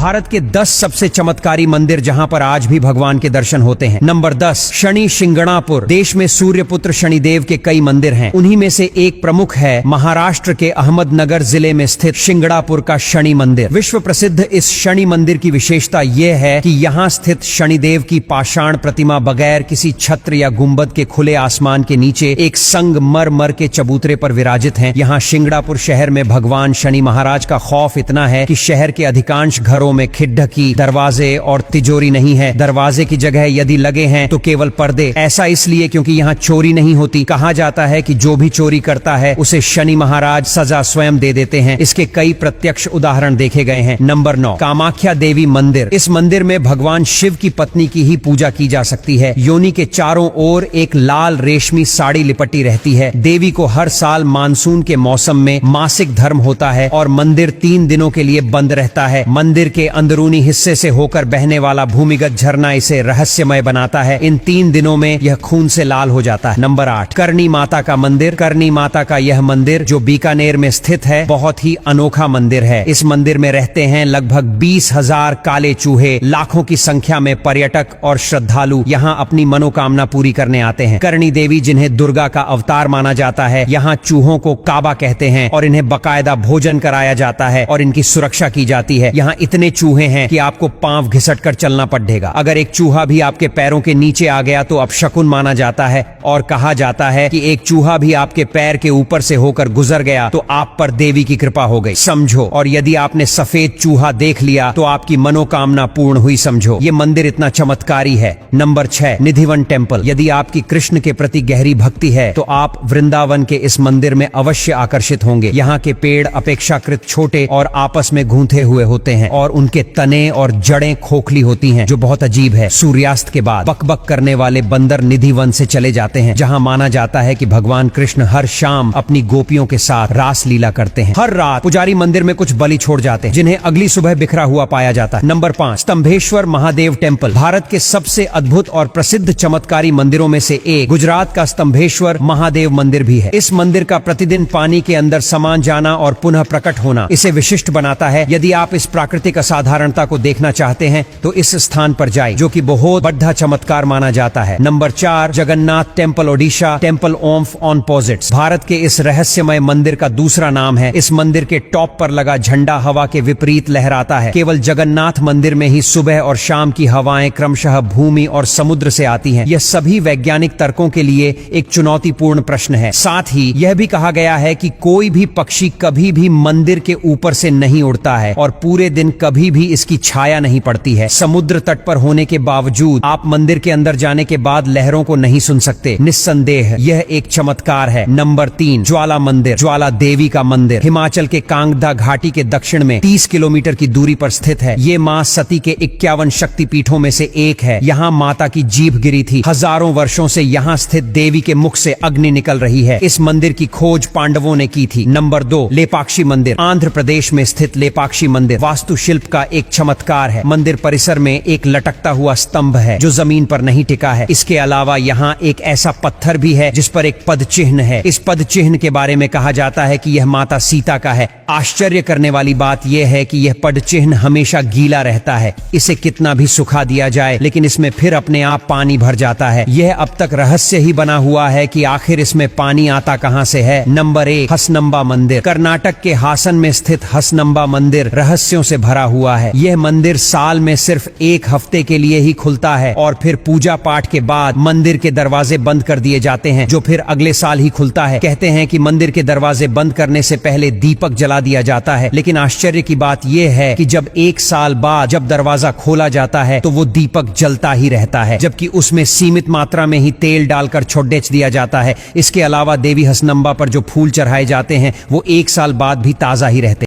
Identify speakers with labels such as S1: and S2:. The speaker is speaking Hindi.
S1: भारत के 10 सबसे चमत्कारी मंदिर जहां पर आज भी भगवान के दर्शन होते हैं। नंबर 10, शनि शिंगणापुर। देश में सूर्यपुत्र शनिदेव के कई मंदिर हैं। उन्हीं में से एक प्रमुख है महाराष्ट्र के अहमदनगर जिले में स्थित शिंगणापुर का शनि मंदिर। विश्व प्रसिद्ध इस शनि मंदिर की विशेषता यह है कि यहाँ स्थित शनिदेव की पाषाण प्रतिमा बगैर किसी छत्र या गुंबद के खुले आसमान के नीचे एक संगमरमर के चबूतरे पर विराजित हैं। यहाँ शिंगणापुर शहर में भगवान शनि महाराज का खौफ इतना है कि शहर के अधिकांश घरों में खिड़की, दरवाजे और तिजोरी नहीं है। दरवाजे की जगह यदि लगे हैं तो केवल पर्दे। ऐसा इसलिए क्योंकि यहाँ चोरी नहीं होती। कहा जाता है कि जो भी चोरी करता है उसे शनि महाराज सजा स्वयं दे देते हैं। इसके कई प्रत्यक्ष उदाहरण देखे गए हैं। नंबर 9, कामाख्या देवी मंदिर। इस मंदिर में भगवान शिव की पत्नी की ही पूजा की जा सकती है। योनि के चारों ओर एक लाल रेशमी साड़ी लिपटी रहती है। देवी को हर साल मानसून के मौसम में मासिक धर्म होता है और मंदिर 3 दिनों के लिए बंद रहता है। मंदिर के अंदरूनी हिस्से से होकर बहने वाला भूमिगत झरना इसे रहस्यमय बनाता है। इन 3 दिनों में यह खून से लाल हो जाता है। नंबर 8, करणी माता का मंदिर। करणी माता का यह मंदिर जो बीकानेर में स्थित है बहुत ही अनोखा मंदिर है। इस मंदिर में रहते हैं लगभग 20,000 काले चूहे। लाखों की संख्या में पर्यटक और श्रद्धालु यहाँ अपनी मनोकामना पूरी करने आते हैं। करणी देवी जिन्हें दुर्गा का अवतार माना जाता है, यहाँ चूहों को काबा कहते हैं और इन्हें बकायदा भोजन कराया जाता है और इनकी सुरक्षा की जाती है। यहाँ इतने चूहे हैं कि आपको पांव घिसट कर चलना पड़ेगा। अगर एक चूहा भी आपके पैरों के नीचे आ गया तो अपशकुन माना जाता है और कहा जाता है कि एक चूहा भी आपके पैर के ऊपर से होकर गुजर गया तो आप पर देवी की कृपा हो गई समझो। और यदि आपने सफेद चूहा देख लिया तो आपकी मनोकामना पूर्ण हुई समझो। ये मंदिर इतना चमत्कारी है। Number 6, Nidhivan temple. यदि आपकी कृष्ण के प्रति गहरी भक्ति है तो आप वृंदावन के इस मंदिर में अवश्य आकर्षित होंगे। यहाँ के पेड़ अपेक्षाकृत छोटे और आपस में गूंथे हुए होते हैं और उनके तने और जड़ें खोखली होती हैं जो बहुत अजीब है। सूर्यास्त के बाद बकबक करने वाले बंदर निधिवन से चले जाते हैं जहाँ माना जाता है कि भगवान कृष्ण हर शाम अपनी गोपियों के साथ रास लीला करते हैं। हर रात पुजारी मंदिर में कुछ बलि छोड़ जाते हैं जिन्हें अगली सुबह बिखरा हुआ पाया जाता है। Number 5, Stambheshwar Mahadev temple. भारत के सबसे अद्भुत और प्रसिद्ध चमत्कारी मंदिरों में से एक गुजरात का स्तंभेश्वर महादेव मंदिर भी है। इस मंदिर का प्रतिदिन पानी के अंदर समान जाना और पुनः प्रकट होना इसे विशिष्ट बनाता है। यदि आप इस प्राकृतिक असाधारणता को देखना चाहते हैं तो इस स्थान पर जाएं, जो कि बहुत बड़ा चमत्कार माना जाता है। Number 4, Jagannath temple Odisha. Temple ओम्फ ऑन पोजिट्स भारत के इस रहस्यमय मंदिर का दूसरा नाम है। इस मंदिर के टॉप पर लगा झंडा हवा के विपरीत लहराता है। केवल जगन्नाथ मंदिर में ही सुबह और शाम की हवाएं क्रमशः भूमि और समुद्र से आती हैं। यह सभी वैज्ञानिक तर्कों के लिए एक चुनौतीपूर्ण प्रश्न है। साथ ही यह भी कहा गया है कि कोई भी पक्षी कभी भी मंदिर के ऊपर से नहीं उड़ता है और पूरे दिन कभी भी इसकी छाया नहीं पड़ती है। समुद्र तट पर होने के बावजूद आप मंदिर के अंदर जाने के बाद लहरों को नहीं सुन सकते। निस्संदेह यह एक चमत्कार है। नंबर 3, ज्वाला मंदिर। ज्वाला देवी का मंदिर हिमाचल के कांगड़ा घाटी के दक्षिण में 30 किलोमीटर की दूरी पर स्थित है। ये माँ सती के 51 शक्तिपीठों में से एक है। यहाँ माता की जीभ गिरी थी। हजारों वर्षों से यहाँ स्थित देवी के मुख से अग्नि निकल रही है। इस मंदिर की खोज पांडवों ने की थी। नंबर 2, लेपाक्षी मंदिर। आंध्र प्रदेश में स्थित लेपाक्षी मंदिर वास्तुशिल्प का एक चमत्कार है। मंदिर परिसर में एक लटकता हुआ स्तंभ है जो जमीन पर नहीं टिका है। इसके अलावा यहाँ एक ऐसा पत्थर भी है जिस पर एक पद चिन्ह है। इस पद चिन्ह के बारे में कहा जाता है कि यह माता सीता का है। आश्चर्य करने वाली बात यह है कि यह पद चिन्ह हमेशा गीला रहता है। इसे कितना भी सुखा दिया जाए लेकिन इसमें फिर अपने आप पानी भर जाता है। यह अब तक रहस्य ही बना हुआ है कि आखिर इसमें पानी आता कहां से है। नंबर 1, हसनंबा मंदिर। कर्नाटक के हासन में स्थित हसनंबा मंदिर रहस्यों से भरा हुआ है। यह मंदिर साल में सिर्फ 1 हफ्ते के लिए ही खुलता है और फिर पूजा पाठ के बाद मंदिर के दरवाजे बंद कर दिए जाते हैं जो फिर अगले साल ही खुलता है। कहते हैं कि मंदिर के दरवाजे बंद करने से पहले दीपक जला दिया जाता है, लेकिन आश्चर्य की बात यह है कि जब 1 साल बाद जब दरवाजा खोला जाता है तो वो दीपक जलता ही रहता है, जबकि उसमें सीमित मात्रा में ही तेल डालकर छोड़ेच दिया जाता है। इसके अलावा देवी हसनंबा पर जो फूल चढ़ाए जाते हैं वो 1 साल बाद भी ताजा ही रहते हैं।